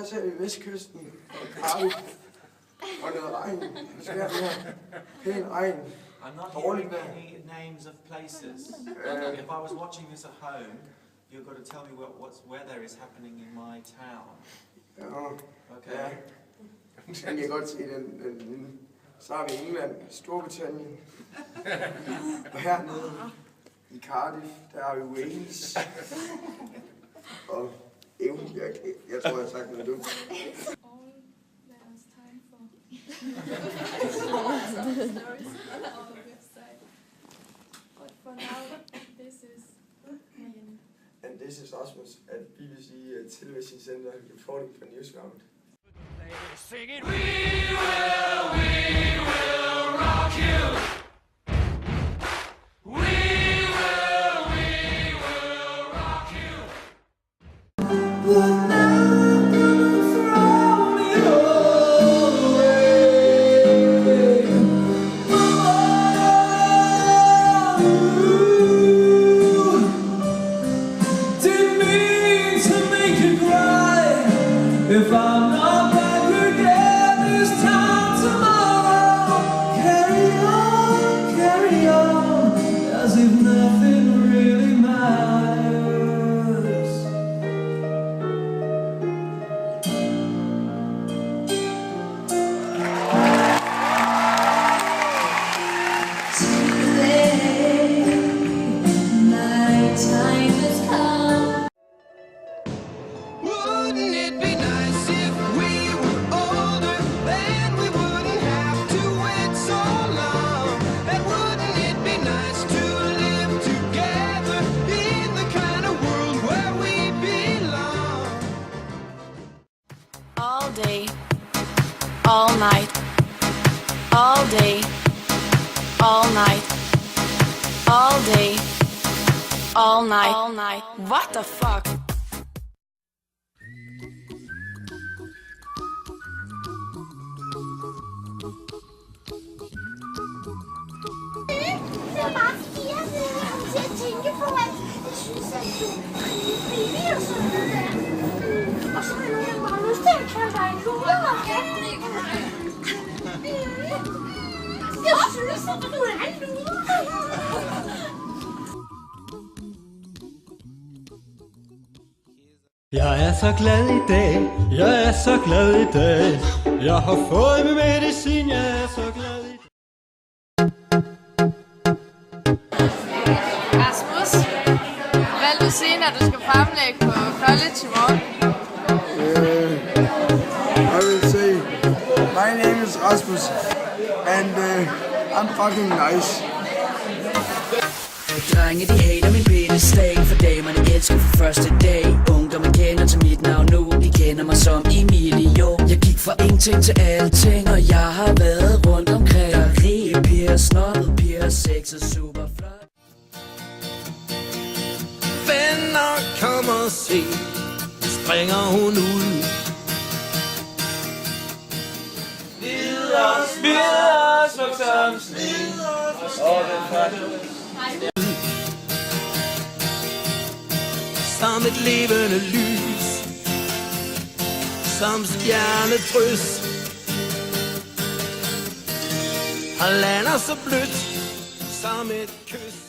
her ser vi Vestkysten og Cardiff og noget regn. Så skal vi have pæn regn. I'm not hearing any names of places. If I was watching this at home, you've got to tell me what's weather is happening in my town. Ja. Okay. Ja. Jeg kan godt se den. Så har vi England, Storbritannien. Og hernede i Cardiff, der har vi Wales. Og jeg tror, jeg har sagt noget dumt. For now, this is Marianne. And this is Rasmus at BBC Television Center reporting for Newsround. Singing, we will rock you. We will rock you. We're not gonna throw me away. Didn't mean to make you cry. If I'm not back again this time tomorrow, carry on, as if nothing really matters. Today, night time has come. Wouldn't it be nice if we were older, then we wouldn't have to wait so long? And wouldn't it be nice to live together in the kind of world where we belong? All day, all night, all day, all night, all day, all night. What the fuck? Det er bare fordi, jeg kom til at tænke på, at jeg synes, at du er lidt billig og sådan noget der. Og så har jeg nogle gange bare lyst til at kalde dig en ludermaffe. Jeg synes, at du er en luder. Jeg er så glad i dag, jeg er så glad i dag. Jeg har fået min medicin, jeg er så glad i dag. Rasmus, hvad vil du sige, når du skal fremlægge på college i morgen? I will say, my name is Rasmus, and I'm fucking nice. Drenge, de hater min pedestal, for damerne elsker fra første dag. Ungdommen kender til mit navn nu, de kender mig som Emilio. Jeg gik fra ingenting til alting, og jeg har været rundt omkring. Der er rige piger, snobbede piger, sex og super flot. Venner, kom og se, springer hun ud. Videre, smuk som sne. Som et levende lys, som stjernedrys, og lander så blødt som et kys.